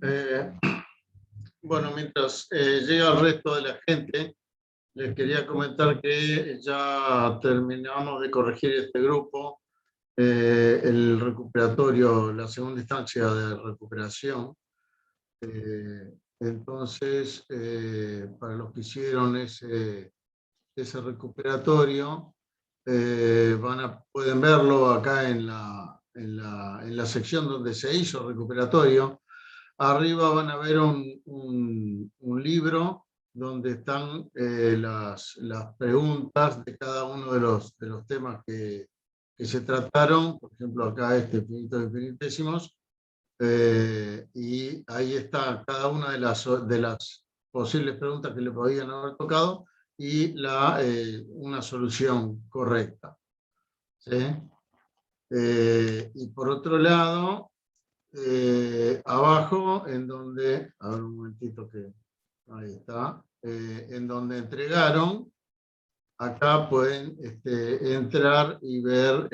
Eh, bueno, mientras llega el resto de la gente, les quería comentar que ya terminamos de corregir este grupo, el recuperatorio, la segunda instancia de recuperación. Entonces, para los que hicieron ese recuperatorio, pueden verlo acá en la sección donde se hizo el recuperatorio. Arriba van a ver un libro donde están las preguntas de cada uno de los temas que se trataron. Por ejemplo, acá infinitos e infinitesimos. Y ahí está cada una de las posibles preguntas que le podían haber tocado y una solución correcta. ¿Sí? Y por otro lado, abajo, en donde, a ver un momentito que ahí está, en donde entregaron, acá pueden entrar y ver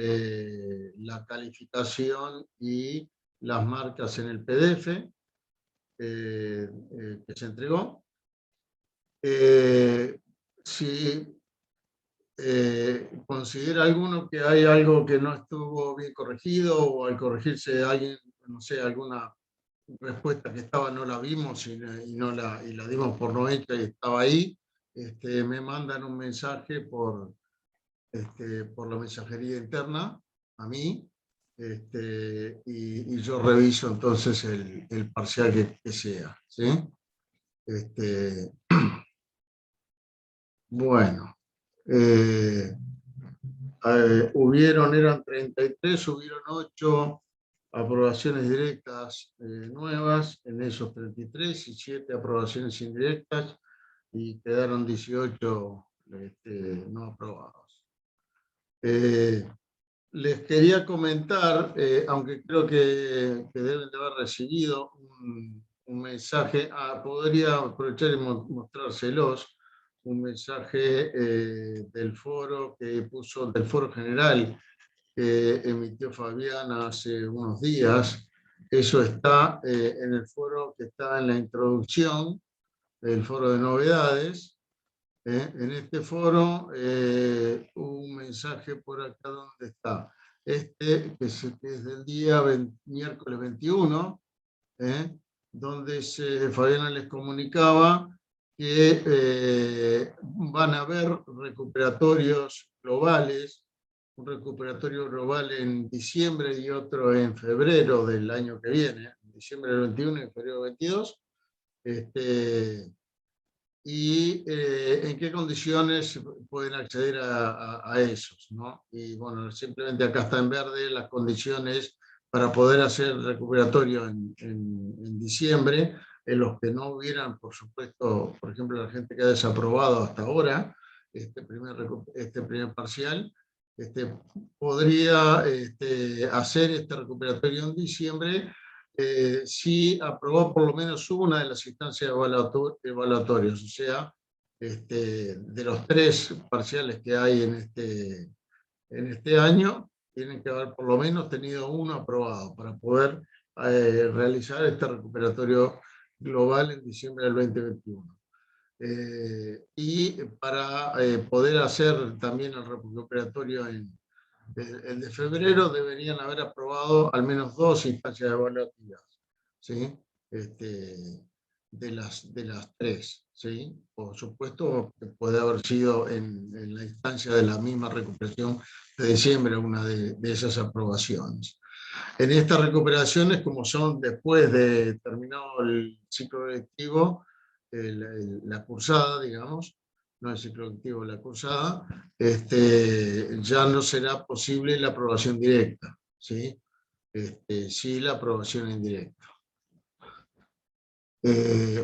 la calificación y las marcas en el PDF que se entregó. Si considera alguno que hay algo que no estuvo bien corregido, o al corregirse alguien, no sé, alguna respuesta que estaba no la vimos y la dimos por no hecha y estaba ahí, me mandan un mensaje por la mensajería interna a mí, y yo reviso entonces el parcial que sea. ¿Sí? Bueno, eran 33, hubieron 8 aprobaciones directas nuevas en esos 33 y 7 aprobaciones indirectas, y quedaron 18 no aprobados. Les quería comentar, aunque creo que deben de haber recibido un mensaje, podría aprovechar y mostrárselos, un mensaje del foro del foro general que emitió Fabiana hace unos días. Eso está en el foro que está en la introducción, el foro de novedades. En este foro, un mensaje por acá donde está. Que es del día miércoles 21, donde Fabiana les comunicaba que van a haber recuperatorios globales, un recuperatorio global en diciembre y otro en febrero del año que viene, en diciembre del 21 y en febrero del 22. Y en qué condiciones pueden acceder a esos, ¿no? Y bueno, simplemente acá está en verde las condiciones para poder hacer el recuperatorio en diciembre. En los que no hubieran, por supuesto, por ejemplo, la gente que ha desaprobado hasta ahora este primer parcial, podría hacer este recuperatorio en diciembre, si aprobó por lo menos una de las instancias evaluatorias. O sea, de los 3 parciales que hay en este año, tienen que haber por lo menos tenido uno aprobado para poder realizar este recuperatorio global en diciembre del 2021. Y para poder hacer también el recuperatorio el de febrero, deberían haber aprobado al menos 2 instancias evaluativas, ¿sí? De las 3, ¿sí? Por supuesto, puede haber sido en la instancia de la misma recuperación de diciembre una de esas aprobaciones. En estas recuperaciones, como son después de terminado el ciclo lectivo, la cursada, digamos, no el ciclo lectivo, la cursada, ya no será posible la aprobación directa, ¿sí? Sí, la aprobación indirecta.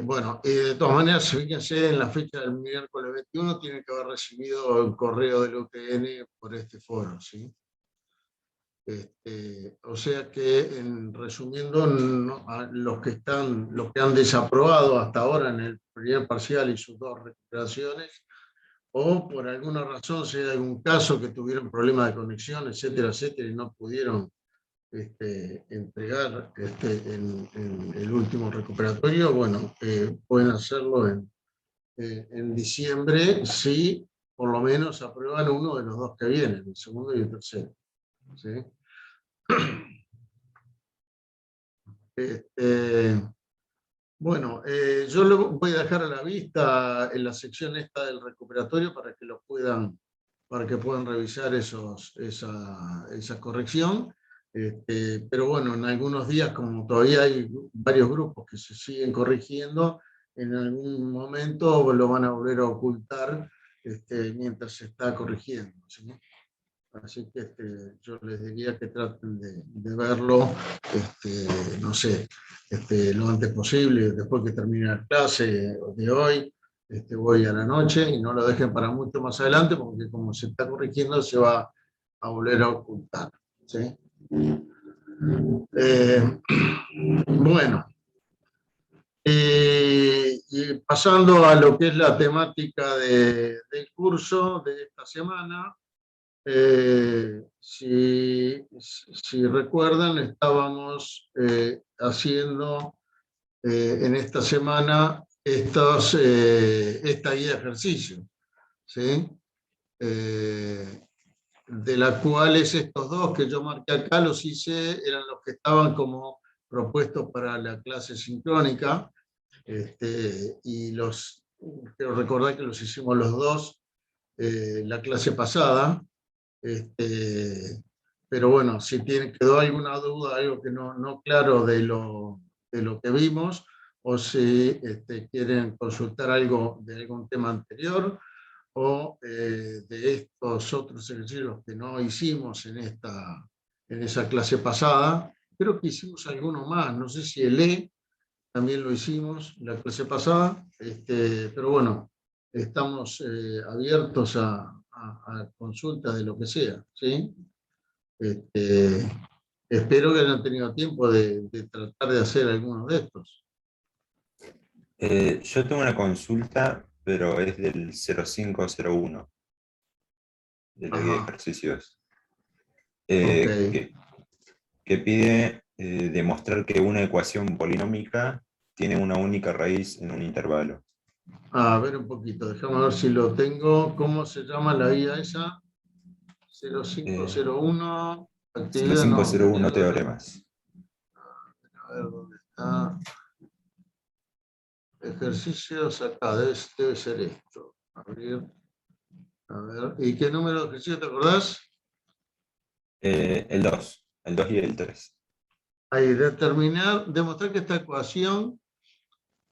Bueno, de todas maneras, fíjense, en la fecha del miércoles 21 tienen que haber recibido el correo del UTN por este foro, ¿sí? O sea que, resumiendo, los que han desaprobado hasta ahora en el primer parcial y sus 2 recuperaciones, o por alguna razón, si hay algún caso que tuvieron problemas de conexión, etcétera, etcétera, y no pudieron entregar en el último recuperatorio, bueno, pueden hacerlo en diciembre si por lo menos aprueban uno de los dos que vienen, el segundo y el tercero. ¿Sí? Bueno, yo lo voy a dejar a la vista en la sección esta del recuperatorio para que puedan revisar esa corrección. Pero bueno, en algunos días, como todavía hay varios grupos que se siguen corrigiendo, en algún momento lo van a volver a ocultar mientras se está corrigiendo, ¿sí? Así que yo les diría que traten de verlo, no sé, lo antes posible, después que termine la clase de hoy, voy a la noche, y no lo dejen para mucho más adelante, porque como se está corrigiendo se va a volver a ocultar. ¿Sí? Bueno, y pasando a lo que es la temática del curso de esta semana. Si recuerdan, estábamos haciendo en esta semana esta guía de ejercicio, ¿sí? De las cuales estos dos que yo marqué acá los hice, eran los que estaban como propuestos para la clase sincrónica, y quiero recordar que los hicimos los dos la clase pasada. Pero bueno, si quedó alguna duda, algo que no claro de lo que vimos, o si quieren consultar algo de algún tema anterior, o de estos otros ejercicios que no hicimos en esa clase pasada. Creo que hicimos alguno más, no sé si el también lo hicimos la clase pasada, pero bueno, estamos abiertos a consultas de lo que sea, ¿sí? Espero que hayan tenido tiempo de tratar de hacer algunos de estos. Yo tengo una consulta, pero es del 0501 de la guía de Ajá, ejercicios, ok. que pide demostrar que una ecuación polinómica tiene una única raíz en un intervalo. A ver un poquito, déjame ver si lo tengo. ¿Cómo se llama la guía esa? Eh, 0501, actividad, no, 0501 actividad, teoremas. a ver dónde está. Ejercicios acá, debe ser esto. Abrir, a ver. ¿Y qué número de ejercicio te acordás? El 2 y el 3. Ahí, demostrar que esta ecuación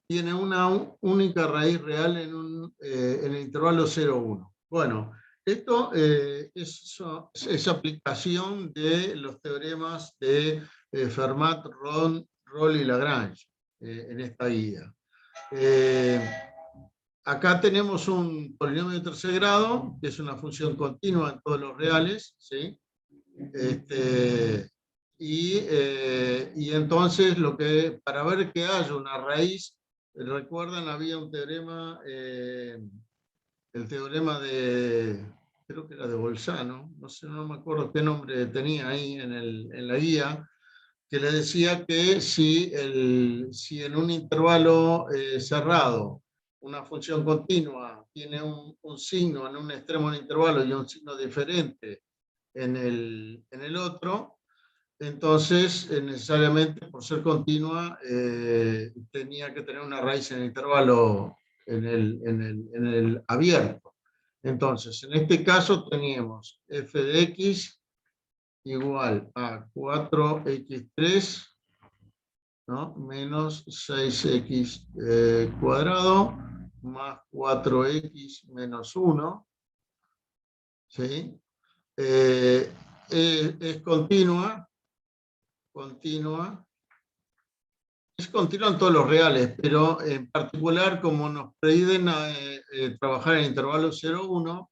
tiene una única raíz real en el intervalo 0,1. Bueno, esto es aplicación de los teoremas de Fermat, Rolle y Lagrange en esta guía. Acá tenemos un polinomio de tercer grado, que es una función continua en todos los reales, ¿sí? Y entonces, para ver que haya una raíz, recuerdan, había un teorema, el teorema creo que era de Bolzano, no sé, no me acuerdo qué nombre tenía ahí en la guía, que le decía que si en un intervalo cerrado una función continua tiene un signo en un extremo del intervalo y un signo diferente en el otro, entonces necesariamente por ser continua tenía que tener una raíz en el intervalo en el abierto. Entonces, en este caso teníamos f de x igual a 4x3, ¿no? Menos 6x cuadrado más 4x menos 1, ¿sí? Es continua, es continua en todos los reales, pero en particular, como nos piden trabajar en intervalo 0,1,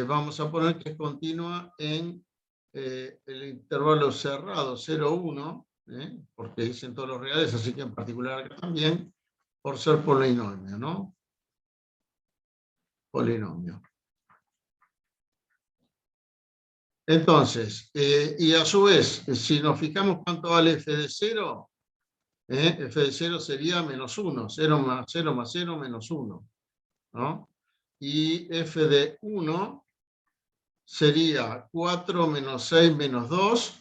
vamos a poner que es continua en el intervalo cerrado 0,1, porque dicen todos los reales, así que en particular acá también, por ser polinomio, ¿no? Polinomio. Entonces, y a su vez, si nos fijamos cuánto vale f de 0, f de 0 sería menos 1, 0 más 0 más 0 menos 1, ¿no? Y f de 1 sería 4 menos 6 menos 2,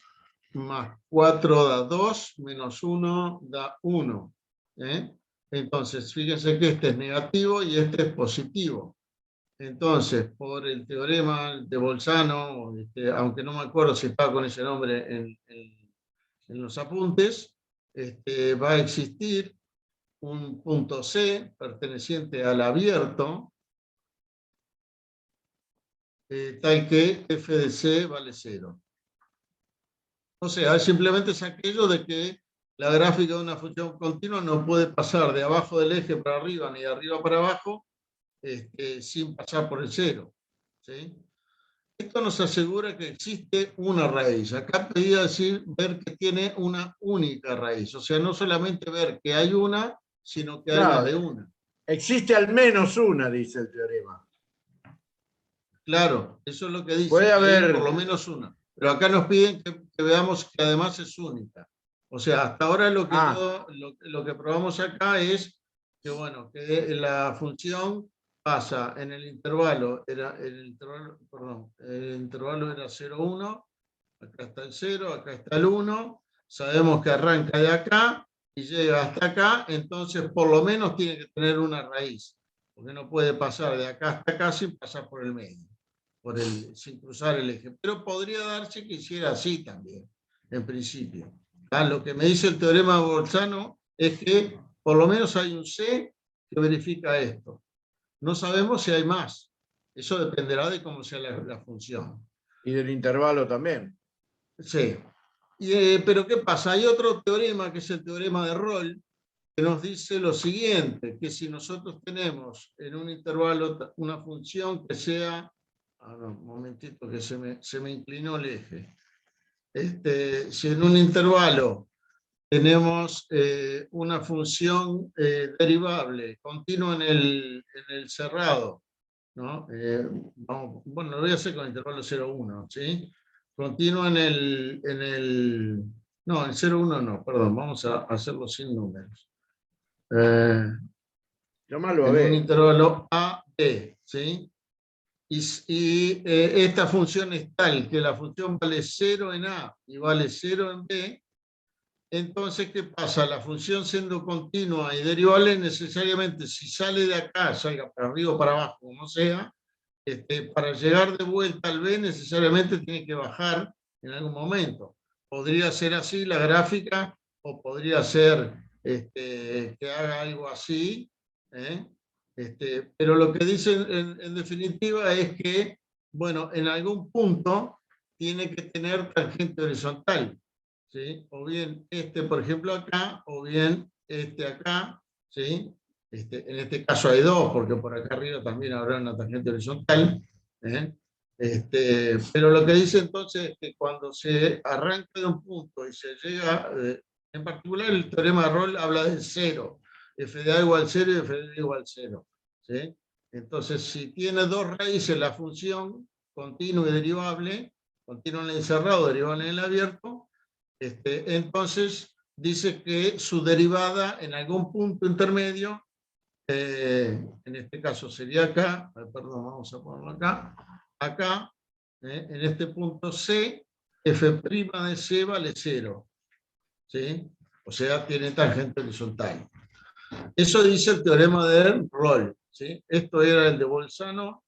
más 4 da 2, menos 1 da 1. Entonces, fíjense que este es negativo y este es positivo. Entonces, por el teorema de Bolzano, aunque no me acuerdo si estaba con ese nombre en los apuntes, va a existir un punto C perteneciente al abierto, tal que f de c vale 0. O sea, simplemente es aquello de que la gráfica de una función continua no puede pasar de abajo del eje para arriba ni de arriba para abajo sin pasar por el 0. ¿Sí? Esto nos asegura que existe una raíz. Acá pedía decir ver que tiene una única raíz. O sea, no solamente ver que hay una, sino que hay más de una. Existe al menos una, dice el teorema. Claro, eso es lo que dice. Puede haber por lo menos una. Pero acá nos piden que veamos que además es única. O sea, hasta ahora lo que probamos acá es que, bueno, que la función pasa en el intervalo, el intervalo era 0, 1, acá está el 0, acá está el 1, sabemos que arranca de acá y llega hasta acá, entonces por lo menos tiene que tener una raíz, porque no puede pasar de acá hasta acá sin pasar por el medio, sin cruzar el eje. Pero podría darse que hiciera así también, en principio. Lo que me dice el teorema de Bolzano es que por lo menos hay un C que verifica esto. No sabemos si hay más. Eso dependerá de cómo sea la función. Y del intervalo también. Sí. Pero ¿qué pasa? Hay otro teorema, que es el teorema de Rolle, que nos dice lo siguiente, que si nosotros tenemos en un intervalo una función que sea... un momentito que se me inclinó el eje. Si en un intervalo tenemos una función derivable continua en el cerrado, ¿no? Bueno, lo voy a hacer con el intervalo 0, 1, ¿sí? Continua no, en 0, 1 no, perdón, vamos a hacerlo sin números. Llámalo a En un B. intervalo A, B, ¿sí? Y esta función es tal que la función vale 0 en A y vale 0 en B. Entonces, ¿qué pasa? La función siendo continua y derivable, necesariamente si sale de acá, salga para arriba o para abajo, como sea, para llegar de vuelta al B necesariamente tiene que bajar en algún momento. Podría ser así la gráfica, o podría ser que haga algo así, pero lo que dicen en definitiva es que, bueno, en algún punto tiene que tener tangente horizontal, ¿sí? O bien por ejemplo, acá, o bien acá, ¿sí? En este caso hay dos, porque por acá arriba también habrá una tangente horizontal. Pero lo que dice entonces es que cuando se arranca de un punto y se llega, en particular el teorema de Rolle habla del 0, f de a igual 0 y f de a igual 0. ¿Sí? Entonces, si tiene dos raíces la función, continua y derivable, continua en el encerrado, derivable en el abierto, entonces dice que su derivada en algún punto intermedio, en este caso sería acá, perdón, vamos a ponerlo acá, en este punto C, f' de C vale 0, ¿sí? O sea, tiene tangente horizontal. Eso dice el teorema de Rolle, ¿sí? Esto era el de Bolzano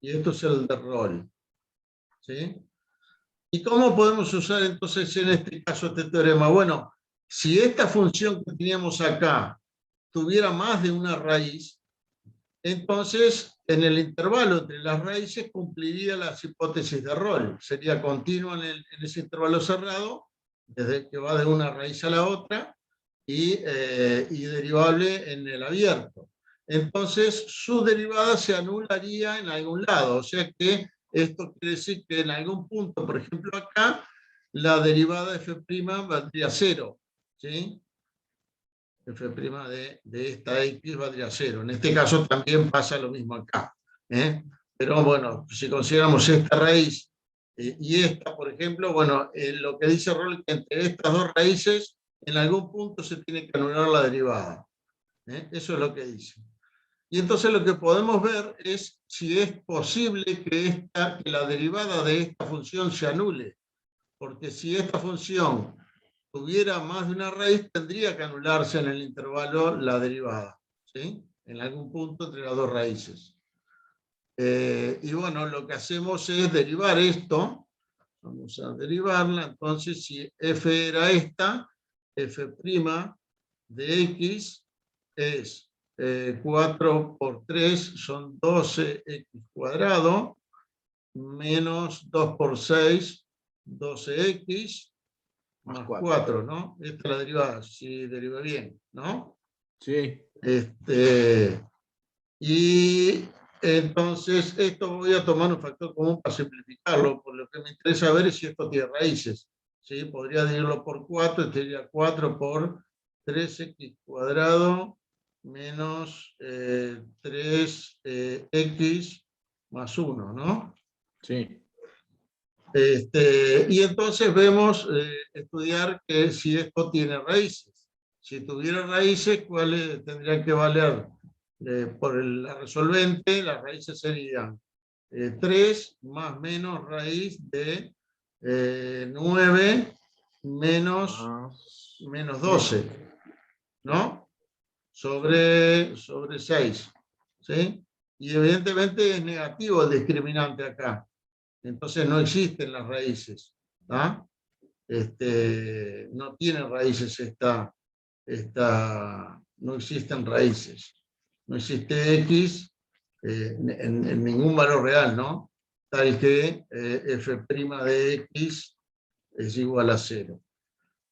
y esto es el de Rolle, ¿sí? ¿Y cómo podemos usar entonces en este caso este teorema? Bueno, si esta función que teníamos acá tuviera más de una raíz, entonces en el intervalo entre las raíces cumpliría las hipótesis de Rolle. Sería continua en ese intervalo cerrado, desde que va de una raíz a la otra, y derivable en el abierto. Entonces su derivada se anularía en algún lado, o sea que esto quiere decir que en algún punto, por ejemplo acá, la derivada de f' valdría 0, ¿sí? F' de esta x valdría 0. En este caso también pasa lo mismo acá. Pero bueno, si consideramos esta raíz y esta, por ejemplo, bueno, lo que dice Roll es que entre estas dos raíces, en algún punto se tiene que anular la derivada. Eso es lo que dice. Y entonces lo que podemos ver es si es posible que la derivada de esta función se anule. Porque si esta función tuviera más de una raíz, tendría que anularse en el intervalo la derivada, ¿sí? En algún punto entre las dos raíces. Y bueno, lo que hacemos es derivar esto. Vamos a derivarla. Entonces, si f era esta, f' de x es 4 por 3, son 12x cuadrado, menos 2 por 6, 12x, más 4, ¿no? Esta es la derivada, si deriva bien, ¿no? Sí. Y entonces esto voy a tomar un factor común para simplificarlo, por lo que me interesa ver es si esto tiene raíces. ¿Sí? Podría dividirlo por 4, sería 4 por 3x cuadrado menos 3x más 1, ¿no? Sí. Y entonces vemos, estudiar que si esto tiene raíces. Si tuviera raíces, ¿cuáles tendrían que valer? Por la resolvente, las raíces serían 3 más menos raíz de 9 menos 12, ¿no? Sobre 6. ¿Sí? Y evidentemente es negativo el discriminante acá. Entonces no existen las raíces. ¿No? No tiene raíces no existen raíces. No existe x en ningún valor real, ¿no? Tal que f' de x es igual a 0.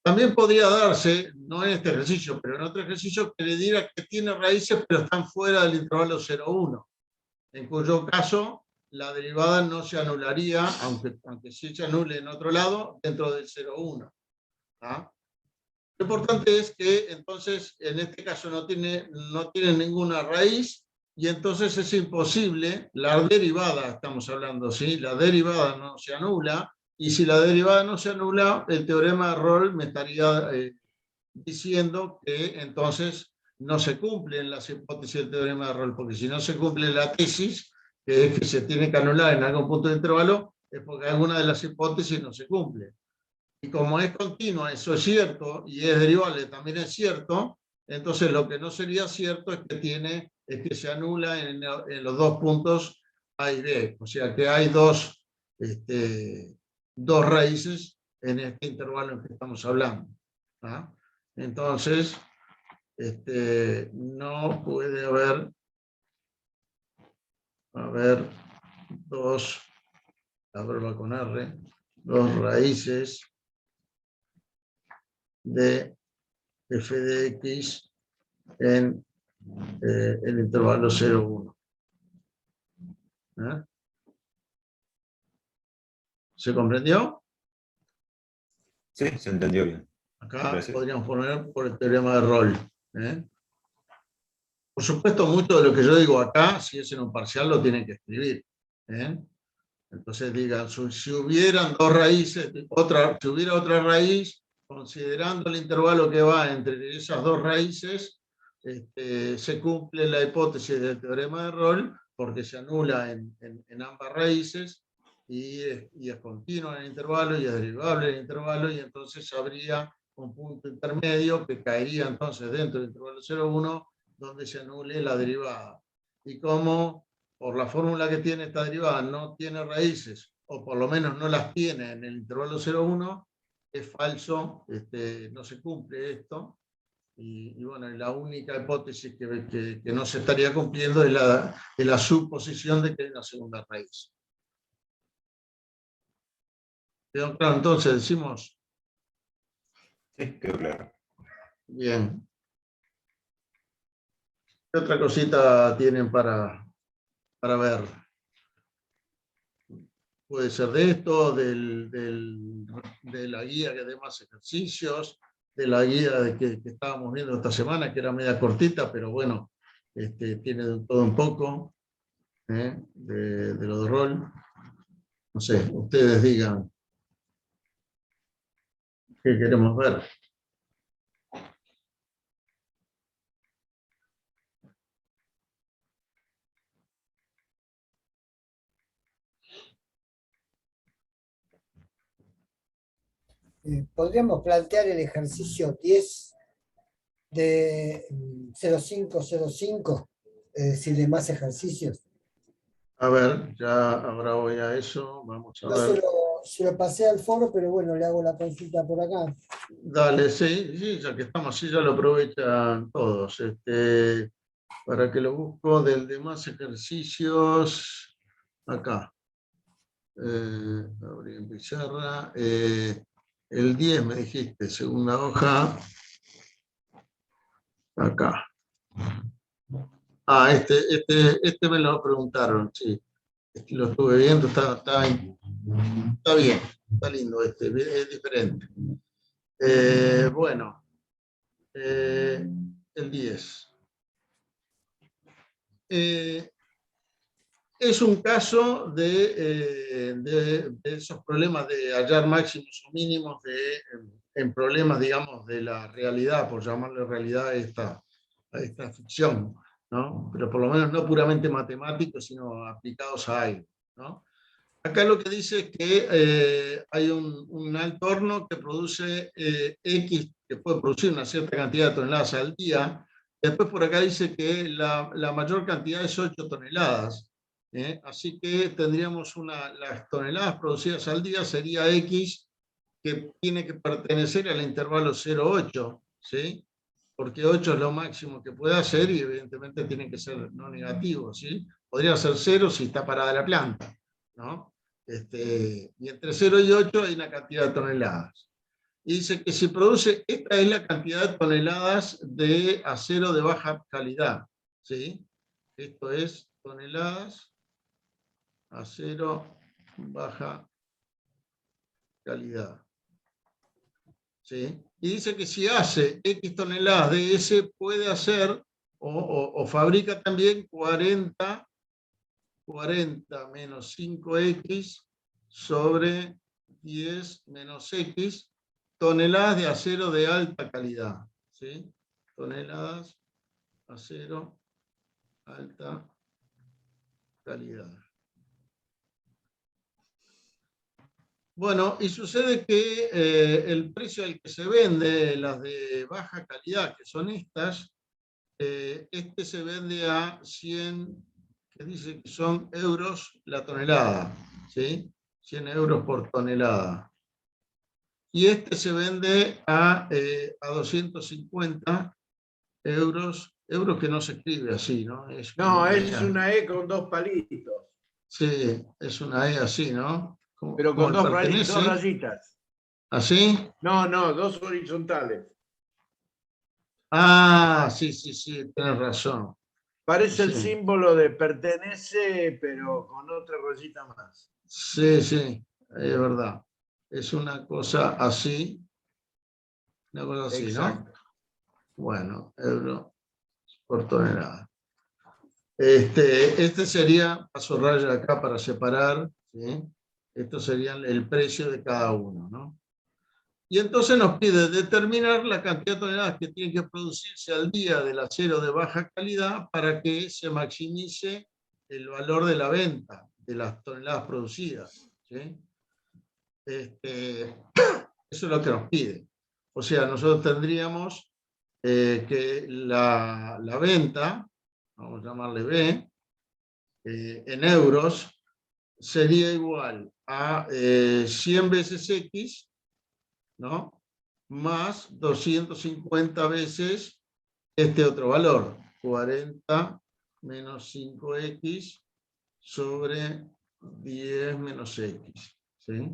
También podría darse, no en este ejercicio, pero en otro ejercicio, que le diera que tiene raíces, pero están fuera del intervalo 0,1, en cuyo caso la derivada no se anularía, aunque sí se anule en otro lado, dentro del 0,1. ¿Ah? Lo importante es que entonces en este caso no tiene ninguna raíz y entonces es imposible, la derivada estamos hablando, ¿sí? La derivada no se anula y si la derivada no se anula, el teorema de Rolle me estaría diciendo que entonces no se cumplen las hipótesis del teorema de Rolle, porque si no se cumple la tesis, que es que se tiene que anular en algún punto de intervalo, es porque alguna de las hipótesis no se cumple. Y como es continua, eso es cierto, y es derivable, también es cierto, entonces lo que no sería cierto es que se anula en los dos puntos A y B. O sea que hay dos raíces en este intervalo en que estamos hablando. ¿Ah? Entonces, no puede haber dos, abrirlo con R, dos raíces de f de x en el intervalo 0,1. ¿Eh? ¿Se comprendió? Sí, se entendió bien. Acá Gracias. podríamos poner por el teorema de Rolle. Por supuesto, mucho de lo que yo digo acá, si es en un parcial, lo tienen que escribir. Entonces digan, si hubieran dos raíces, si hubiera otra raíz, considerando el intervalo que va entre esas dos raíces, se cumple la hipótesis del teorema de Rolle, porque se anula en ambas raíces, y es continua en el intervalo, y es derivable en el intervalo, y entonces habría un punto intermedio que caería entonces dentro del intervalo 0,1, donde se anule la derivada. Y como por la fórmula que tiene esta derivada no tiene raíces, o por lo menos no las tiene en el intervalo 0,1, es falso, no se cumple esto, y bueno, la única hipótesis que no se estaría cumpliendo es la suposición de que hay una segunda raíz. ¿Quedó claro? Entonces decimos... Sí, quedó claro. Bien. ¿Qué otra cosita tienen para ver? Puede ser de esto, de la guía que dé más ejercicios, de la guía que estábamos viendo esta semana, que era media cortita, pero bueno, tiene de todo un poco. de los de rol. No sé, ustedes digan qué queremos ver. Podríamos plantear el ejercicio 10 de 0505, es decir, de más ejercicios. A ver, ya ahora voy a eso. Vamos a Yo ver. se lo pasé al foro, pero bueno, le hago la consulta por acá. Dale, sí, sí, ya que estamos así, ya lo aprovechan todos. Para que lo busco del demás ejercicios, acá. Abrí en pizarra. El 10 me dijiste, segunda hoja. Acá. Ah, este me lo preguntaron, sí. Lo estuve viendo, está bien, está lindo es diferente. Bueno, el 10. Es un caso de esos problemas de hallar máximos o mínimos en problemas, digamos, de la realidad, por llamarle realidad a esta ficción, ¿no? Pero por lo menos no puramente matemáticos, sino aplicados a algo, ¿no? Acá lo que dice es que hay un alto horno que produce X, que puede producir una cierta cantidad de toneladas al día. Después por acá dice que la mayor cantidad es 8 toneladas. Así que tendríamos las toneladas producidas al día sería X, que tiene que pertenecer al intervalo 0,8, ¿sí? Porque 8 es lo máximo que puede hacer y evidentemente tiene que ser no negativo, ¿sí? Podría ser 0 si está parada la planta, ¿no? Y entre 0 y 8 hay una cantidad de toneladas. Y dice que si produce, esta es la cantidad de toneladas de acero de baja calidad, ¿sí? Esto es toneladas, acero, baja calidad, ¿sí? Y dice que si hace X toneladas de ese, puede hacer o fabrica también 40 menos 5X sobre 10 menos X toneladas de acero de alta calidad, ¿sí? Toneladas, acero, alta calidad. Bueno, y sucede que el precio al que se vende las de baja calidad, que son estas, se vende a 100, que dice que son euros la tonelada, ¿sí? 100 euros por tonelada. Y se vende a 250 euros que no se escribe así, ¿no? No, es una E con dos palitos, Sí, es una E así, ¿no? pero Como con el dos pertenece, rayitas. ¿así? No, dos horizontales. Ah, sí, sí, sí, tienes razón. Parece el Sí, símbolo de pertenece, pero con otra rayita más. sí, sí, es verdad. Es una cosa así, ¿no? Exacto. Bueno, euro por tonelada. Sería, paso raya acá para separar, ¿sí? Esto sería el precio de cada uno, ¿no? Y entonces nos pide determinar la cantidad de toneladas que tiene que producirse al día del acero de baja calidad para que se maximice el valor de la venta de las toneladas producidas, ¿sí? Eso es lo que nos pide. O sea, nosotros tendríamos que la venta, vamos a llamarle B, en euros, sería igual a 100 veces X, ¿no? Más 250 veces este otro valor, 40 menos 5X sobre 10 menos X, ¿sí?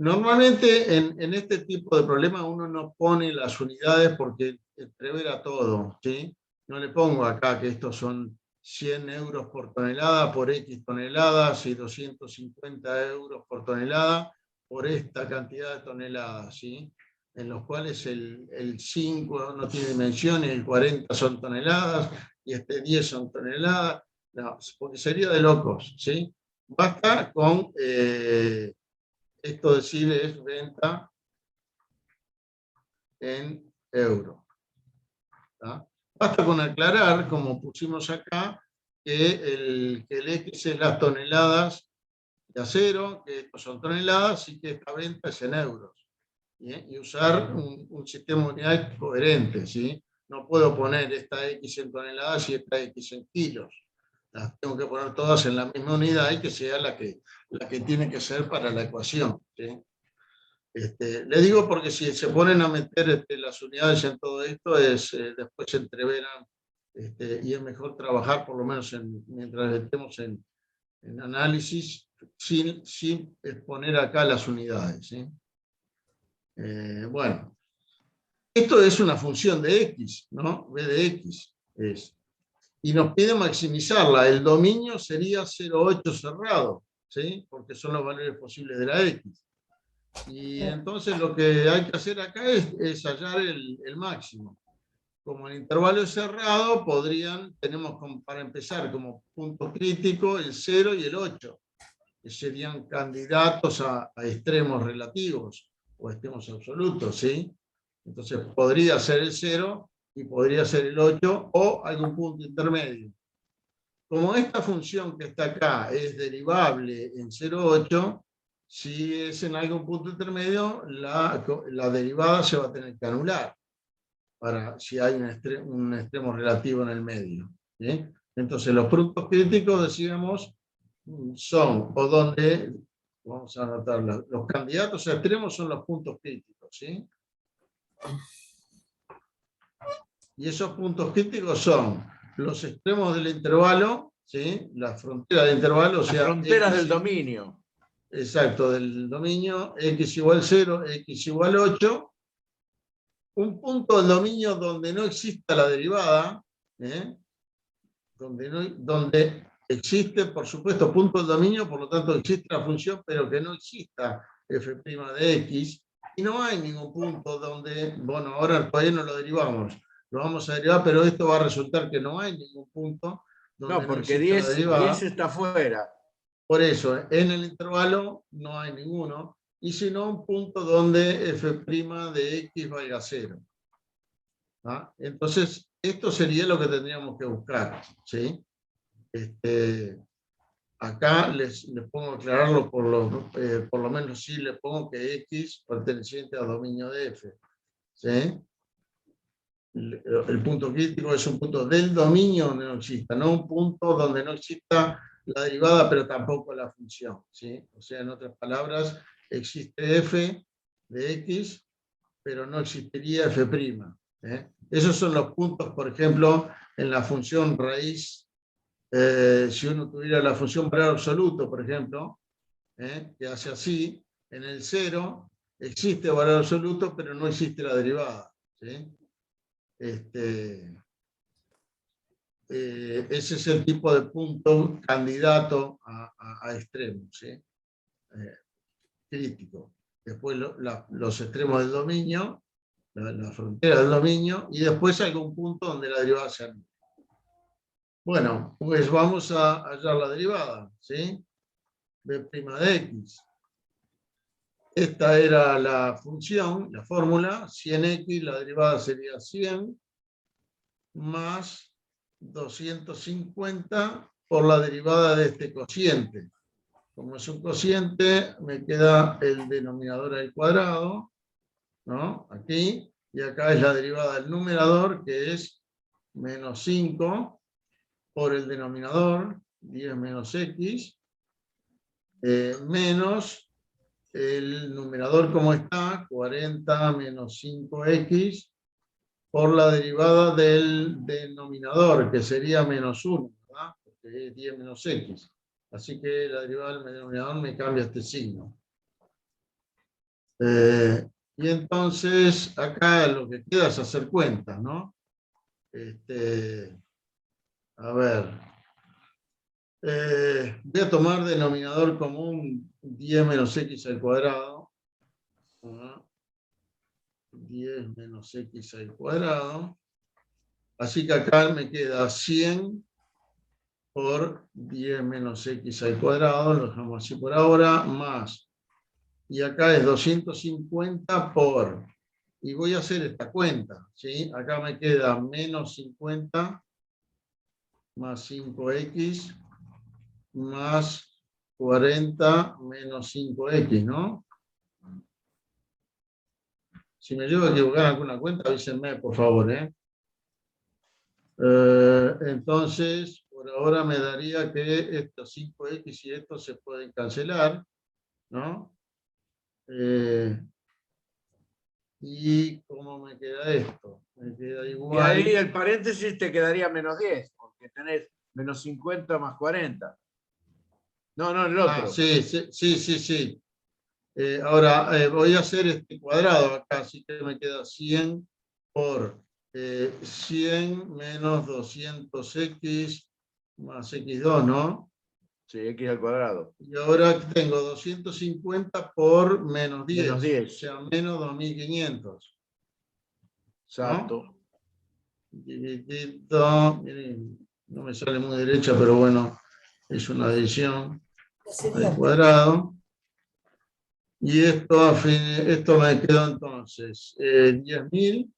Normalmente en este tipo de problemas uno no pone las unidades porque entrevera todo, ¿sí? No le pongo acá que estos son 100 euros por tonelada por X toneladas y 250 euros por tonelada por esta cantidad de toneladas, ¿sí? En los cuales el 5 no tiene dimensión y el 40 son toneladas y 10 son toneladas. No, porque sería de locos, ¿sí? Basta con, esto decir es venta en euro. ¿Tá? Basta con aclarar, como pusimos acá, que el X es las toneladas de acero, que estos son toneladas y que esta venta es en euros. ¿Sí? Y usar un sistema de unidades coherente, ¿sí? No puedo poner esta X en toneladas y esta X en kilos. Las tengo que poner todas en la misma unidad y que sea la que tiene que ser para la ecuación, ¿sí? Le digo porque si se ponen a meter las unidades en todo esto, después se entreveran, y es mejor trabajar por lo menos mientras estemos en análisis sin exponer acá las unidades, ¿sí? Bueno, esto es una función de X, ¿no? B de X es. Y nos pide maximizarla. El dominio sería 0,8 cerrado, ¿sí? Porque son los valores posibles de la X. Y entonces lo que hay que hacer acá es hallar el máximo. Como el intervalo es cerrado, tenemos para empezar como punto crítico el 0 y el 8, que serían candidatos a extremos relativos o extremos absolutos, ¿sí? Entonces podría ser el 0 y podría ser el 8 o algún punto intermedio. Como esta función que está acá es derivable en 0,8, si es en algún punto intermedio, la derivada se va a tener que anular si hay un extremo relativo en el medio, ¿sí? Entonces los puntos críticos, decíamos, son, o donde, vamos a anotar, los candidatos a extremos son los puntos críticos, ¿sí? Y esos puntos críticos son los extremos del intervalo, ¿sí? La frontera del intervalo, o sea, Las fronteras X, del dominio. exacto, del dominio, X igual 0, X igual 8, un punto del dominio donde no exista la derivada, ¿eh? Donde existe, por supuesto, punto del dominio, por lo tanto existe la función, pero que no exista f' de x, y no hay ningún punto donde, bueno, ahora todavía no lo derivamos, lo vamos a derivar, pero esto va a resultar que no hay ningún punto donde No, no porque exista la derivada. 10 está fuera. Por eso, en el intervalo no hay ninguno, y si no, un punto donde f' de x valga 0. ¿Ah? Entonces, esto sería lo que tendríamos que buscar, ¿sí? Acá les pongo a aclararlo por lo menos sí le pongo que X perteneciente al dominio de F, ¿sí? El punto crítico es un punto del dominio donde no exista, no un punto donde no exista la derivada, pero tampoco la función, ¿sí? O sea, en otras palabras, existe F de X, pero no existiría F', ¿eh? Esos son los puntos, por ejemplo, en la función raíz. Si uno tuviera la función valor absoluto, por ejemplo, que hace así, en el 0 existe valor absoluto, pero no existe la derivada, ¿sí? Ese es el tipo de punto candidato a extremos, ¿sí? Crítico. Después los extremos del dominio, la frontera del dominio, y después algún punto donde la derivada sea nula. Bueno, pues vamos a hallar la derivada, ¿sí? B' de x. Esta era la función, la fórmula, 100x, la derivada sería 100 más 250 por la derivada de este cociente. Como es un cociente, me queda el denominador al cuadrado, ¿no? Aquí, y acá es la derivada del numerador, que es menos 5 por el denominador, 10 menos x, menos el numerador como está, 40 menos 5x, por la derivada del denominador, que sería menos 1, ¿verdad? Porque es 10 menos x. Así que la derivada del denominador me cambia este signo. Y entonces acá lo que queda es hacer cuentas, ¿no? A ver. Voy a tomar denominador común 10 menos x al cuadrado. 10 menos x al cuadrado. Así que acá me queda 100 por 10 menos x al cuadrado, lo dejamos así por ahora, más, y acá es 250 por, y voy a hacer esta cuenta, ¿sí? Acá me queda menos 50 más 5x más 40 menos 5x, ¿no? Si me llevo a equivocar en alguna cuenta, avísenme, por favor, ¿eh? Entonces, por ahora me daría que estos 5x y estos se pueden cancelar, ¿no? ¿Y cómo me queda esto? Me queda Y igual. ahí el paréntesis te quedaría menos 10, porque tenés menos 50 más 40. No, el otro. Sí. Ahora voy a hacer este cuadrado acá, así que me queda 100 por 100 menos 200x más x2, ¿no? Sí, x al cuadrado. Y ahora tengo 250 por menos 10, Menos 10. o sea, menos 2500. Exacto. ¿No? Dividido, miren, no me sale muy derecha, pero bueno, es una división al cuadrado. Y esto me quedó entonces 10.000,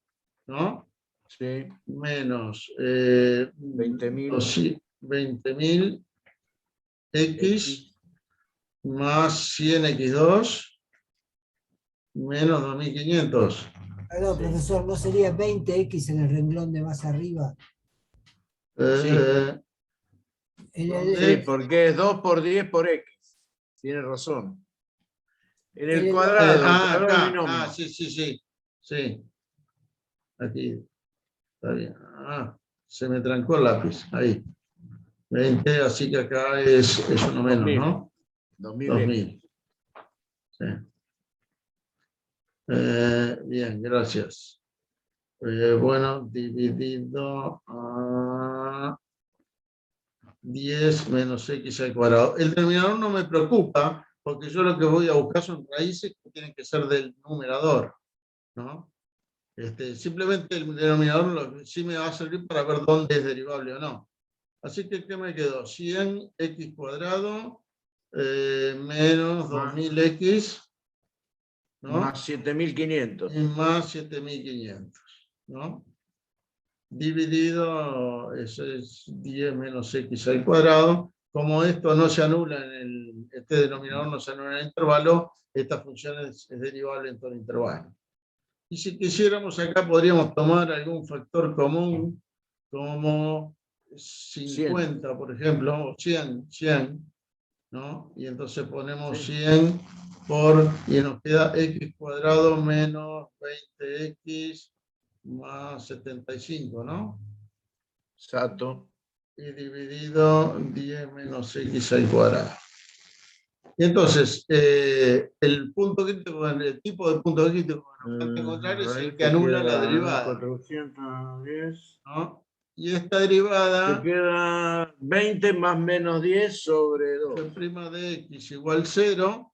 ¿no? Sí. Menos 20.000. 20.000 x más 100x2 menos 2500. No, profesor, ¿no sería 20x en el renglón de más arriba? Sí, porque es 2 por 10 por x. Tiene razón. En el cuadrado. El cuadrado acá. del binomio. Sí. Aquí. Está bien. Se me trancó el lápiz. Ahí. 20, así que acá es uno menos, 2000. ¿no? 2000. Sí. Bien, gracias. Bueno, dividido a 10 menos x al cuadrado. El denominador no me preocupa, porque yo lo que voy a buscar son raíces que tienen que ser del numerador, ¿no? Simplemente el denominador sí me va a servir para ver dónde es derivable o no. Así que, ¿qué me quedó? 100x cuadrado menos 2000x, ¿no? Más 7500. Y más 7500, ¿no? Dividido, eso es 10 menos x al cuadrado. Como esto no se anula este denominador no se anula en el intervalo, esta función es derivable en todo el intervalo. Y si quisiéramos acá podríamos tomar algún factor común, como 50, 100. Por ejemplo, o 100, ¿no? Y entonces ponemos 100 y nos queda x cuadrado menos 20x más 75, ¿no? Exacto. Y dividido 10 menos x al cuadrado. Y entonces, el punto crítico, el tipo de punto crítico que nos falta encontrar es el que anula la derivada. 410. ¿No? Y esta derivada... Te queda 20 más menos 10 sobre 2. F' de x igual 0.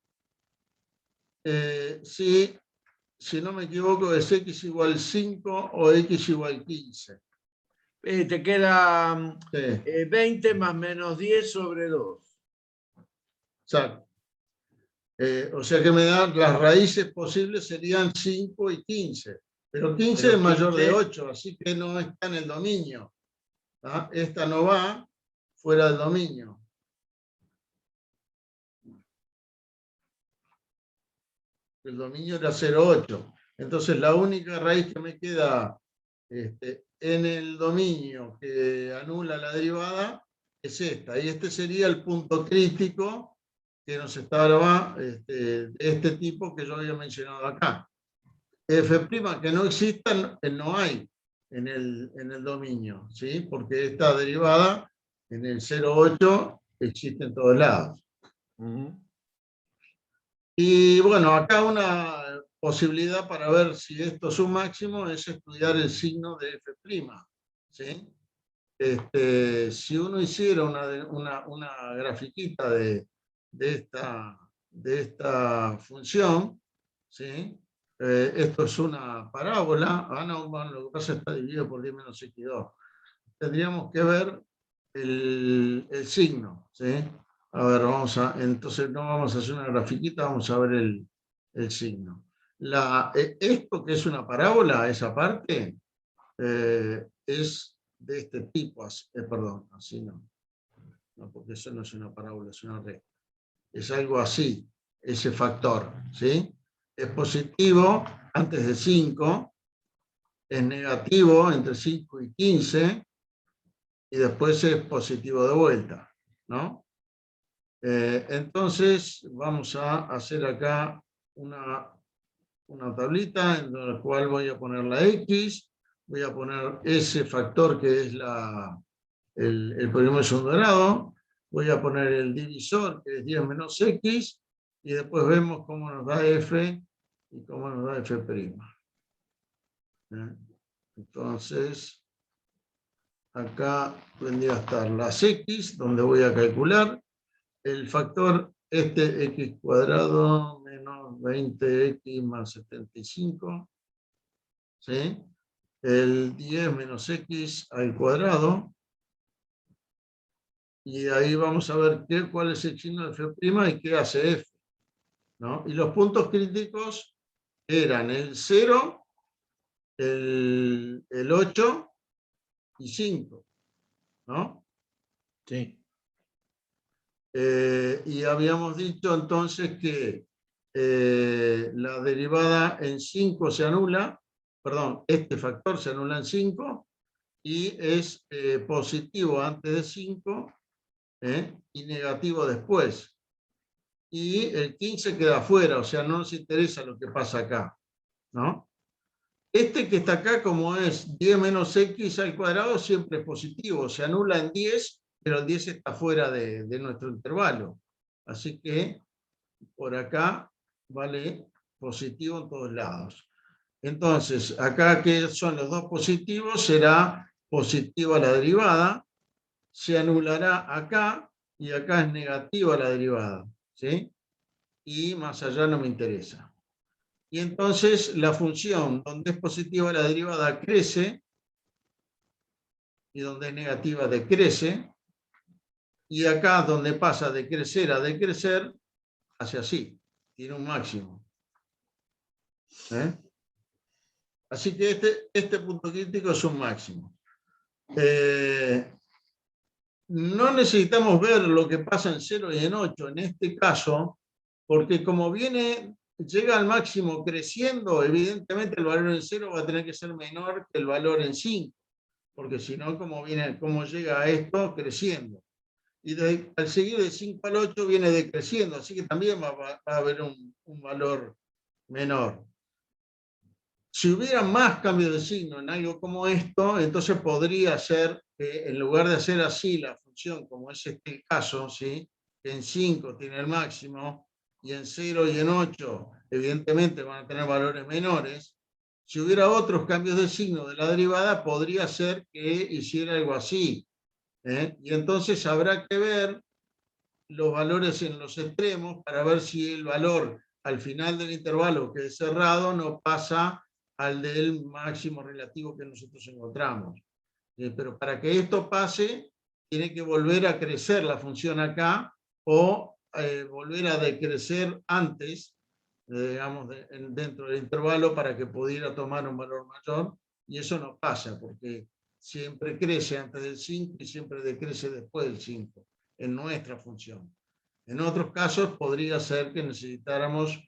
Si no me equivoco, es x igual 5 o x igual 15. Te queda Sí. 20 más menos 10 sobre 2. Exacto. O sea que me dan las raíces posibles serían 5 y 15. Pero 15 es mayor de 8, así que no está en el dominio. ¿Ah? Esta no va fuera del dominio. El dominio era 0,8. Entonces la única raíz que me queda en el dominio que anula la derivada es esta. Y este sería el punto crítico que nos estaba de este tipo que yo había mencionado acá. F' que no exista, no hay en el dominio, ¿sí? Porque esta derivada en el 0,8 existe en todos lados. Y bueno, acá una posibilidad para ver si esto es un máximo es estudiar el signo de F', ¿sí? Si uno hiciera una grafiquita de esta función, ¿sí? Esto es una parábola. No, bueno, lo que pasa es que está dividido por 10 menos x2. Tendríamos que ver el signo, ¿sí? A ver, entonces no vamos a hacer una grafiquita, vamos a ver el signo. Esto que es una parábola, esa parte, es de este tipo, perdón, así no, porque eso no es una parábola, es una recta. Es algo así, ese factor, ¿sí? Es positivo antes de 5, es negativo entre 5 y 15, y después es positivo de vuelta, ¿no? Entonces vamos a hacer acá una tablita en la cual voy a poner la X, voy a poner ese factor que es el polinomio de segundo grado, voy a poner el divisor que es 10 menos X, y después vemos cómo nos da F y cómo nos da F'. Entonces, acá vendría a estar las X, donde voy a calcular el factor x cuadrado menos 20x más 75, ¿sí? El 10 menos x al cuadrado, y ahí vamos a ver cuál es el signo de F' y qué hace F, ¿no? Y los puntos críticos eran el 0, el 8 y 5, ¿no? Sí. Y habíamos dicho entonces que la derivada en 5 se anula, perdón, este factor se anula en 5 y es positivo antes de 5 y negativo después. Y el 15 queda afuera, o sea, no nos interesa lo que pasa acá, ¿no? Este que está acá, como es 10 menos x al cuadrado, siempre es positivo, se anula en 10, pero el 10 está fuera de nuestro intervalo. Así que por acá vale positivo en todos lados. Entonces, acá que son los dos positivos, será positiva la derivada, se anulará acá, y acá es negativa la derivada, ¿sí? Y más allá no me interesa. Y entonces la función donde es positiva la derivada crece, y donde es negativa decrece, y acá donde pasa de crecer a decrecer, hace así, tiene un máximo. Así que este punto crítico es un máximo. No necesitamos ver lo que pasa en 0 y en 8 en este caso, porque como llega al máximo creciendo, evidentemente el valor en 0 va a tener que ser menor que el valor en 5, porque si no, como llega a esto creciendo. Y al seguir de 5 al 8 viene decreciendo, así que también va a haber un valor menor. Si hubiera más cambios de signo en algo como esto, entonces podría ser que en lugar de hacer así la función, como es el caso, ¿sí? Que en 5 tiene el máximo, y en 0 y en 8 evidentemente van a tener valores menores, si hubiera otros cambios de signo de la derivada, podría ser que hiciera algo así. Y entonces habrá que ver los valores en los extremos para ver si el valor al final del intervalo que es cerrado no pasa al del máximo relativo que nosotros encontramos. Pero para que esto pase, tiene que volver a crecer la función acá, o volver a decrecer antes, digamos, dentro del intervalo, para que pudiera tomar un valor mayor, y eso no pasa, porque siempre crece antes del 5 y siempre decrece después del 5, en nuestra función. En otros casos podría ser que necesitáramos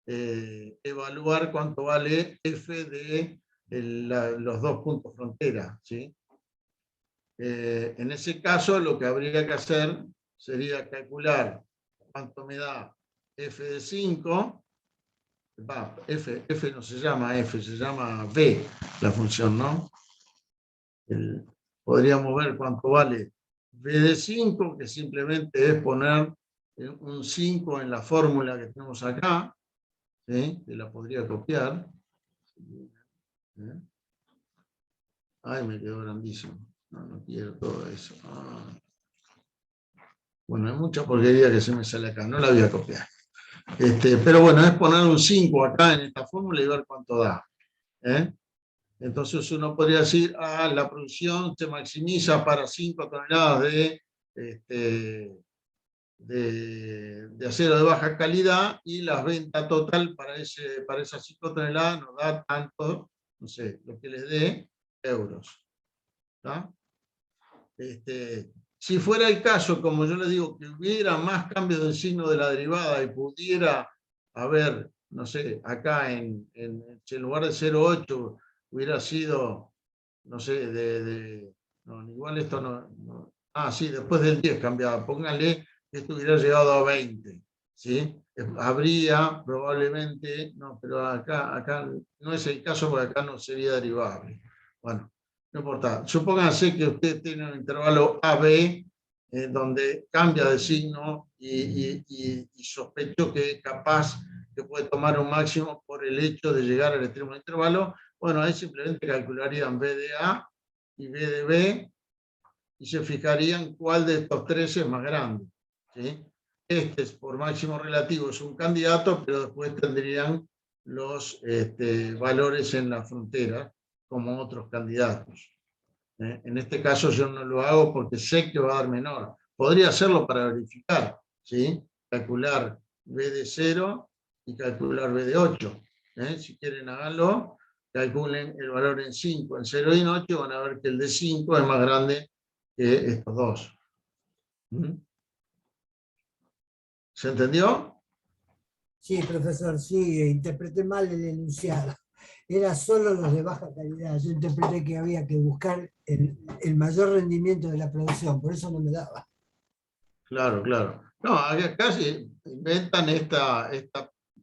evaluar cuánto vale f de los dos puntos frontera, ¿sí? En ese caso lo que habría que hacer sería calcular cuánto me da f de 5, f no se llama f, se llama v la función, ¿no? Podríamos ver cuánto vale v de 5, que simplemente es poner un 5 en la fórmula que tenemos acá, ¿sí? Que la podría copiar. Ay, me quedó grandísimo. No quiero todo eso. Bueno, hay mucha porquería que se me sale acá, no la voy a copiar. Pero bueno, es poner un 5 acá en esta fórmula y ver cuánto da. Entonces uno podría decir, la producción se maximiza para 5 toneladas de acero de baja calidad y la venta total para esas 5 toneladas nos da tanto, no sé, lo que les dé euros. ¿Tá? Si fuera el caso, como yo les digo, que hubiera más cambios del signo de la derivada y pudiera haber, no sé, acá en lugar de 0,8 hubiera sido, no sé, no, igual esto no. Sí, después del 10 cambiaba, póngale que esto hubiera llegado a 20, ¿sí? Habría probablemente, no, pero acá no es el caso porque acá no sería derivable. Bueno, no importa. Supónganse que usted tiene un intervalo AB donde cambia de signo y sospecho que capaz que puede tomar un máximo por el hecho de llegar al extremo del intervalo. Bueno, ahí simplemente calcularían B de A y B de B y se fijarían cuál de estos tres es más grande. ¿Sí? Este es por máximo relativo, es un candidato, pero después tendrían los valores en la frontera como otros candidatos. En este caso yo no lo hago porque sé que va a dar menor. Podría hacerlo para verificar, ¿sí? Calcular B de 0 y calcular B de 8. Si quieren háganlo, calculen el valor en 5, en 0 y en 8, van a ver que el de 5 es más grande que estos dos. ¿Se entendió? Sí, profesor, sí, interpreté mal el enunciado. Era solo los de baja calidad. Yo interpreté que había que buscar el mayor rendimiento de la producción, por eso no me daba. Claro, claro. No, acá se inventan esta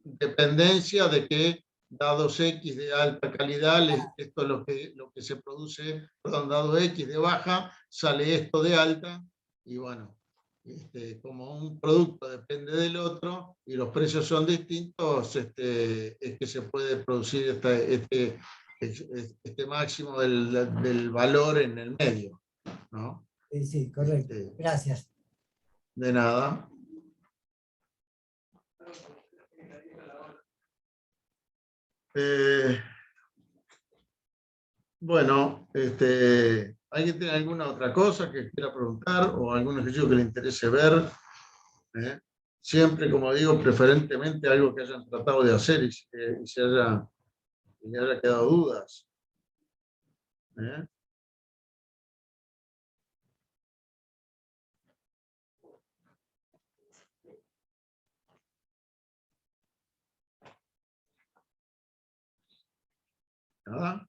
dependencia de que dados X de alta calidad, esto es lo que se produce, perdón, dado X de baja, sale esto de alta, y bueno, como un producto depende del otro y los precios son distintos, es que se puede producir este máximo del valor en el medio, ¿no? Sí, correcto. Gracias. De nada. Bueno, ¿alguien tiene alguna otra cosa que quiera preguntar o algún ejercicio que le interese ver? Siempre, como digo, preferentemente algo que hayan tratado de hacer y se haya quedado dudas. ¿Nada?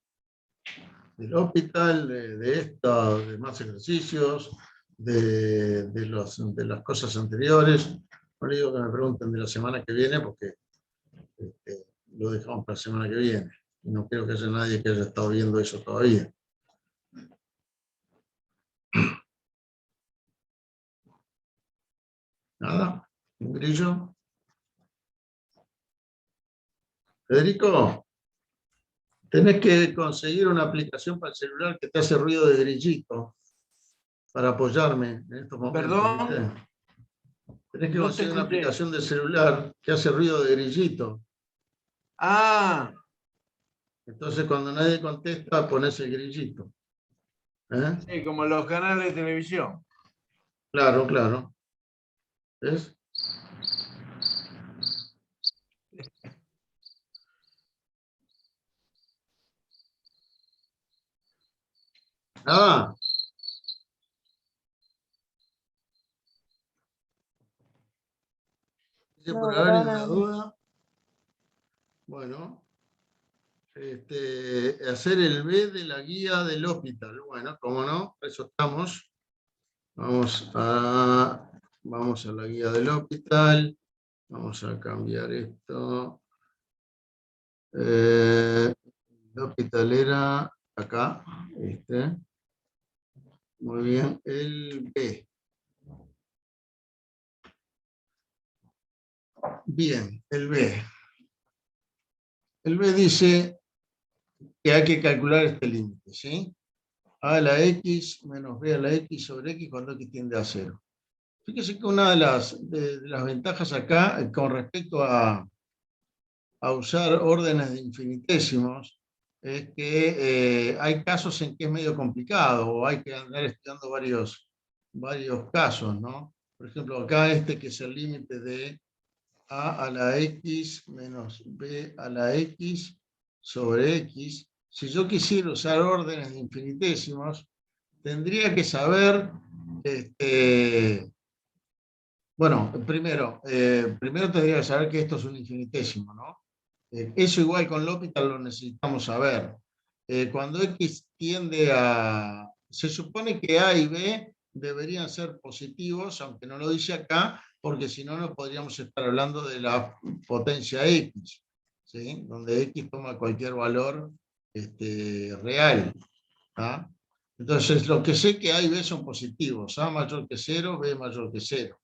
Del hospital, de más ejercicios, de las cosas anteriores. No le digo que me pregunten de la semana que viene porque lo dejamos para la semana que viene. Y no creo que haya nadie que haya estado viendo eso todavía. Nada, un grillo. Federico, tenés que conseguir una aplicación para el celular que te hace ruido de grillito para apoyarme en estos momentos. Perdón. ¿Viste? Tenés que No conseguir te una escuché. aplicación de celular que hace ruido de grillito. Ah, Entonces cuando nadie contesta, pones el grillito. sí, como los canales de televisión. Claro, claro. ¿Ves? Nada. Por haber una duda. Bueno. Hacer el B de la guía del hospital. Bueno, cómo no, para eso estamos. Vamos a la guía del hospital. Vamos a cambiar esto. El hospital era acá. Muy bien, el B. Bien, el B. El B dice que hay que calcular este límite, ¿sí? A a la X menos B a la X sobre X cuando X tiende a 0. Fíjese que una de las ventajas acá con respecto a usar órdenes de infinitésimos es que hay casos en que es medio complicado, o hay que andar estudiando varios casos, ¿no? Por ejemplo, acá que es el límite de a a la x menos b a la x sobre x. Si yo quisiera usar órdenes de infinitésimos, tendría que saber, bueno, primero tendría que saber que esto es un infinitésimo, ¿no? Eso igual con L'Hopital lo necesitamos saber. Cuando x tiende a... Se supone que a y b deberían ser positivos, aunque no lo dice acá, porque si no, no podríamos estar hablando de la potencia x, ¿sí? Donde x toma cualquier valor real. ¿Ah? Entonces, lo que sé que a y b son positivos, a mayor que 0, b mayor que 0.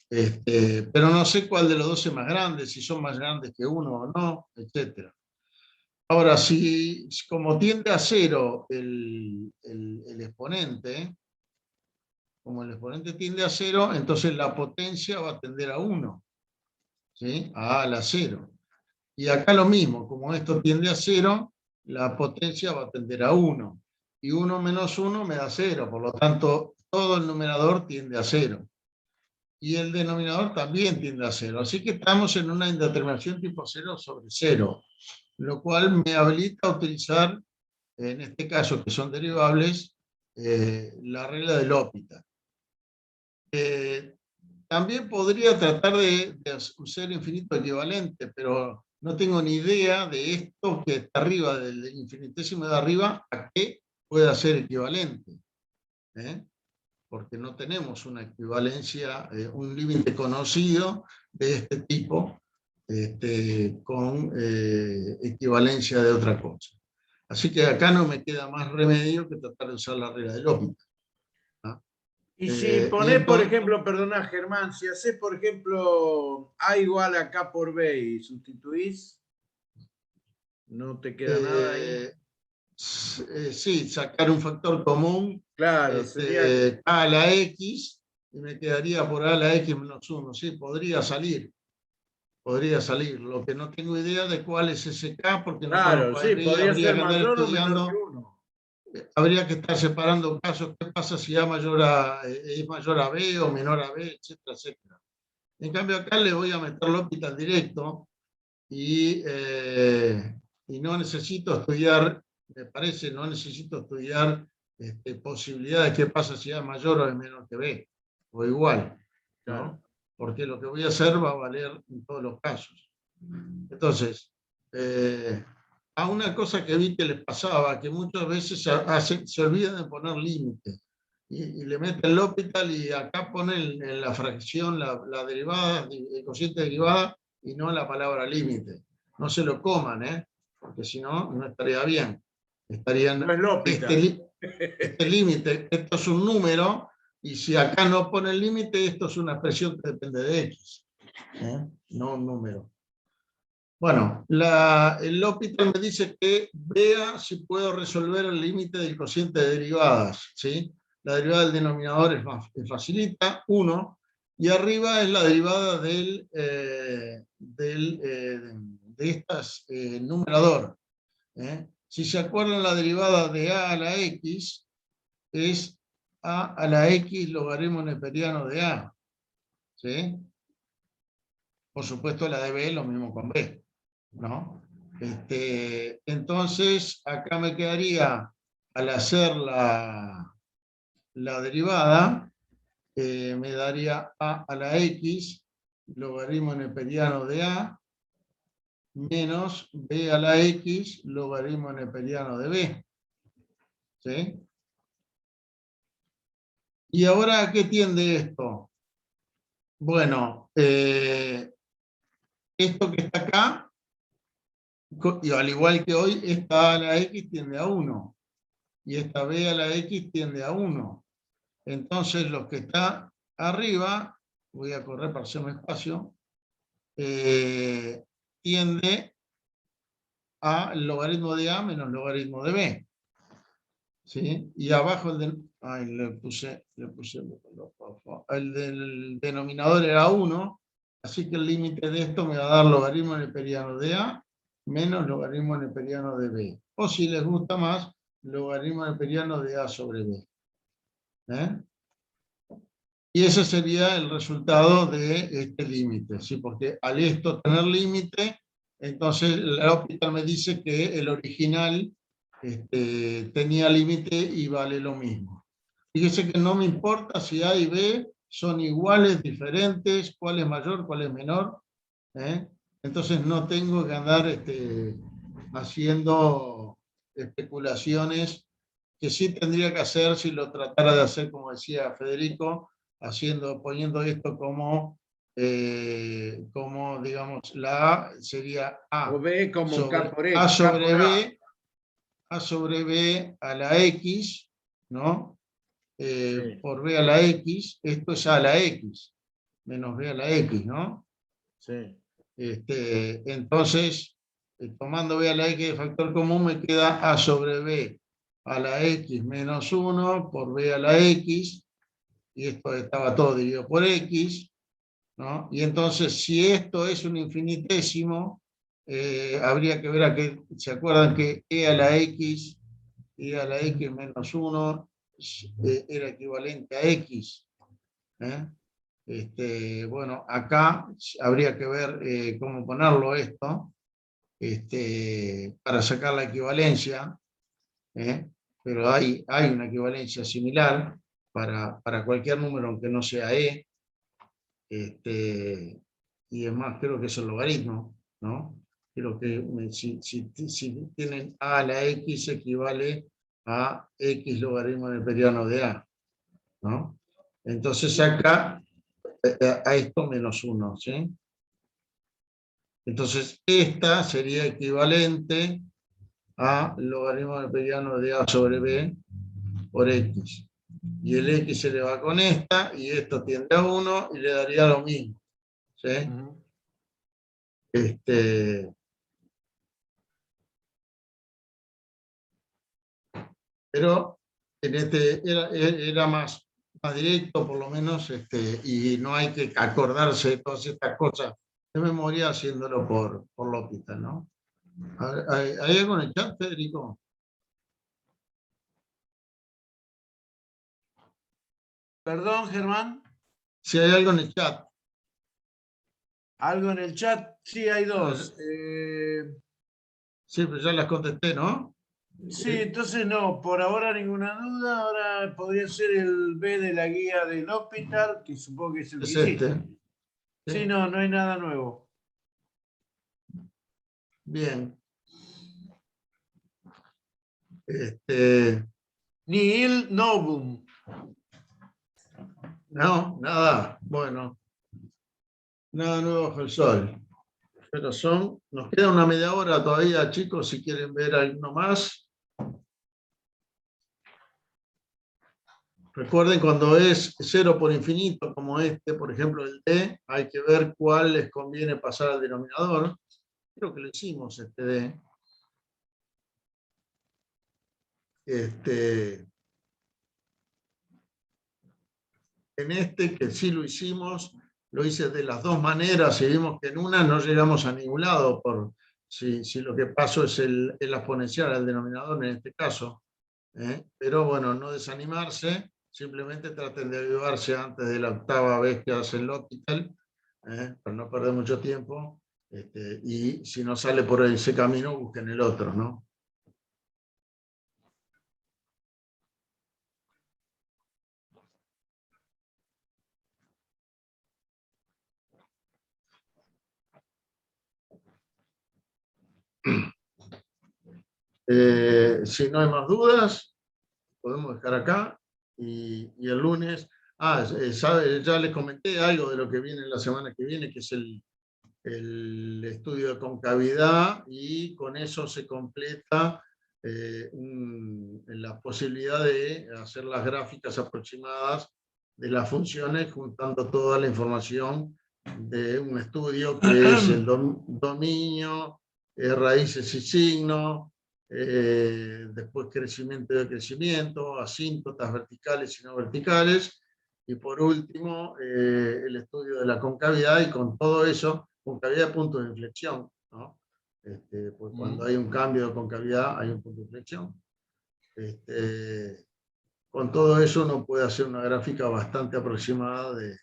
Pero no sé cuál de los dos es más grande, si son más grandes que uno o no, etc. Ahora, si como tiende a 0 el exponente, como el exponente tiende a 0, entonces la potencia va a tender a 1, ¿sí? A la 0. Y acá lo mismo, como esto tiende a 0, la potencia va a tender a 1. Y 1 menos 1 me da 0, por lo tanto, todo el numerador tiende a 0. Y el denominador también tiende a 0. Así que estamos en una indeterminación tipo 0 sobre 0, lo cual me habilita a utilizar, en este caso que son derivables, la regla de L'Hopital. También podría tratar de usar infinito equivalente, pero no tengo ni idea de esto que está arriba, del infinitésimo de arriba, a qué pueda ser equivalente. Porque no tenemos una equivalencia, un límite conocido de este tipo, con equivalencia de otra cosa. Así que acá no me queda más remedio que tratar de usar la regla de L'Hopital. Y si ponés, por ejemplo, perdona Germán, si haces, por ejemplo, A igual a K por B y sustituís, ¿no te queda nada ahí? Sí, sacar un factor común, Claro, sería... A a la X, y me quedaría por A a la X menos 1. Sí, podría salir. Podría salir. Lo que no tengo idea de cuál es ese K, porque no Claro, conozco a sí, B, podría habría ser que andar mayor o menor que estudiando. 1. Habría que estar separando casos. ¿Qué pasa si A es mayor a B o menor a B, etcétera, etcétera? En cambio, acá le voy a meter L'Hopital directo y no necesito estudiar, me parece, no necesito estudiar posibilidades. ¿Qué pasa si A es mayor o es menor que B? O igual, ¿no? Claro. Porque lo que voy a hacer va a valer en todos los casos. Entonces, a una cosa que vi que les pasaba, que muchas veces se olvidan de poner límite, y le meten el L'Hopital y acá ponen en la fracción la derivada, el cociente derivada, y no la palabra límite. No se lo coman, porque si no, no estaría bien. Estarían, no es L'Hopital. este límite, esto es un número, y si acá no pone el límite, esto es una expresión que depende de X, no un número. Bueno, el L'Hopital me dice que vea si puedo resolver el límite del cociente de derivadas, ¿sí? La derivada del denominador es facilita, 1, y arriba es la derivada de estas numerador. Si se acuerdan, la derivada de a a la x es a a la x logaritmo neperiano de a, ¿sí? Por supuesto, la de b es lo mismo con b, ¿no? Entonces, acá me quedaría, al hacer la derivada, me daría a a la x logaritmo neperiano de a menos b a la x logaritmo neperiano de b. ¿Sí? ¿Y ahora a qué tiende esto? Bueno, esto que está acá, y al igual que hoy, esta a a la x tiende a 1, y esta b a la x tiende a 1. Entonces, lo que está arriba, voy a correr para hacer un espacio, tiende a logaritmo de a menos logaritmo de b. ¿Sí? Y abajo el del denominador era 1, así que el límite de esto me va a dar logaritmo neperiano de a menos logaritmo neperiano de B. O si les gusta más, logaritmo neperiano de A sobre B. ¿Eh? Y ese sería el resultado de este límite, ¿sí? Porque al esto tener límite, entonces la L'Hopital me dice que el original tenía límite y vale lo mismo. Fíjese que no me importa si A y B son iguales, diferentes, cuál es mayor, cuál es menor. ¿Eh? Entonces no tengo que andar haciendo especulaciones que sí tendría que hacer si lo tratara de hacer, como decía Federico, poniendo esto como digamos, la A sería A O B como K sobre, por A X, K sobre por A. B, A sobre B a la X, ¿no? Sí, Por B a la X, esto es A a la X, menos B a la X, ¿no? sí. Entonces, tomando B a la X de factor común, me queda A sobre B a la X menos 1 por B a la X, y esto estaba todo dividido por X, ¿no? Y entonces, si esto es un infinitésimo, habría que ver a qué, ¿se acuerdan que E a la X menos 1 era equivalente a X? ¿Eh? Bueno, acá habría que ver cómo ponerlo esto para sacar la equivalencia, ¿eh? Pero hay una equivalencia similar para cualquier número aunque no sea E, y es más, creo que es el logaritmo, ¿no? Creo que si tienen A a la X equivale a X logaritmo neperiano de A, ¿no? Entonces acá a esto menos 1, ¿sí? Entonces esta sería equivalente a logaritmo neperiano de A sobre B por X. Y el X se le va con esta, y esto tiende a 1, y le daría lo mismo, ¿sí? Pero era más directo, por lo menos, y no hay que acordarse de todas estas cosas de memoria haciéndolo por L'Hopital, ¿no? ¿Hay algo en el chat, Federico? Perdón, Germán. Si hay algo en el chat. ¿Algo en el chat? Sí, hay dos. Sí, pero ya las contesté, ¿no? Sí, entonces no, por ahora ninguna duda. Ahora podría ser el B de la guía del hospital, que supongo que es el que Es hiciste. Sí. Sí, no hay nada nuevo. Bien. Nihil novum. No, nada. Bueno, nada nuevo bajo el sol. Pero nos queda una media hora todavía, chicos, si quieren ver alguno más. Recuerden, cuando es 0 por infinito, como por ejemplo, el D, hay que ver cuál les conviene pasar al denominador. Creo que lo hicimos, este D. En que sí lo hicimos, lo hice de las dos maneras, y vimos que en una no llegamos a ningún lado, si lo que pasó es el exponencial al denominador en este caso. Pero bueno, no desanimarse, simplemente traten de avivarse antes de la octava vez que hacen L'Hopital, para no perder mucho tiempo, y si no sale por ese camino, busquen el otro, ¿no? Si no hay más dudas, podemos dejar acá, y el lunes, ya les comenté algo de lo que viene la semana que viene, que es el estudio de concavidad, y con eso se completa la posibilidad de hacer las gráficas aproximadas de las funciones, juntando toda la información de un estudio que es el dominio, raíces y signos, después crecimiento y decrecimiento, asíntotas verticales y no verticales, y por último el estudio de la concavidad, y con todo eso, concavidad de puntos de inflexión, ¿no? Pues cuando hay un cambio de concavidad hay un punto de inflexión. Con todo eso uno puede hacer una gráfica bastante aproximada de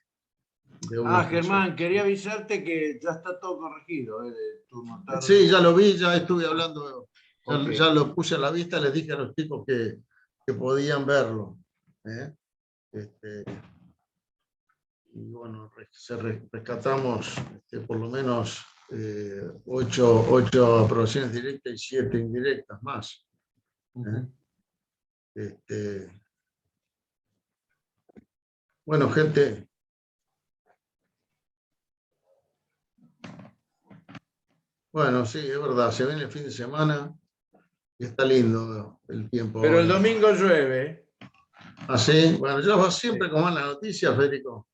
una Germán, quería avisarte que ya está todo corregido. De turno tarde. Sí, ya lo vi, ya estuve hablando, Okay. ya lo puse a la vista, les dije a los chicos que podían verlo. Y bueno, rescatamos por lo menos 8 aproximaciones directas y 7 indirectas más. Bueno, gente. Bueno, sí, es verdad, se viene el fin de semana y está lindo el tiempo. Pero el ahora. domingo llueve. ¿Ah, sí? Bueno, yo vas siempre con malas noticias, Federico.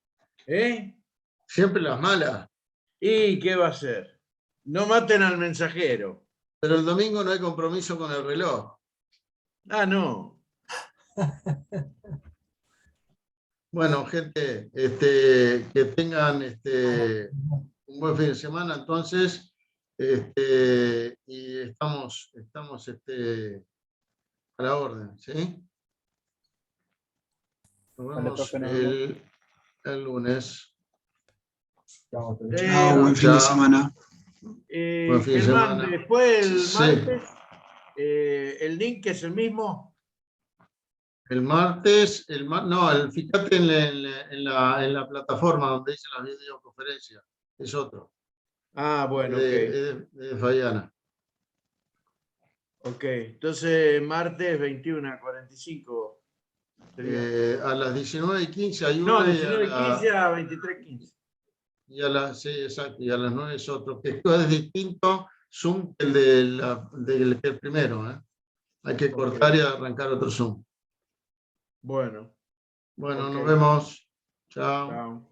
Siempre las malas. ¿Y qué va a ser? No maten al mensajero. Pero el domingo no hay compromiso con el reloj. Ah, no. Bueno, gente, que tengan un buen fin de semana, entonces, y estamos a la orden, ¿sí? Nos vemos el lunes. Chao, buen fin de semana. Buen fin de Germán, semana. después el Sí. martes, el link es el mismo. El martes, no, fíjate en la plataforma donde dice la videoconferencia, es otro. Ah, bueno, ok. De Fayana. Ok, entonces martes 21:45. A las 19:15 hay No, una 19:15 a 23:15. sí, exacto, y a las 9 es otro, que esto es distinto Zoom que el del primero, ¿eh? Hay que cortar y arrancar otro Zoom. Bueno. Bueno, Ok. nos vemos. Chao. Chao.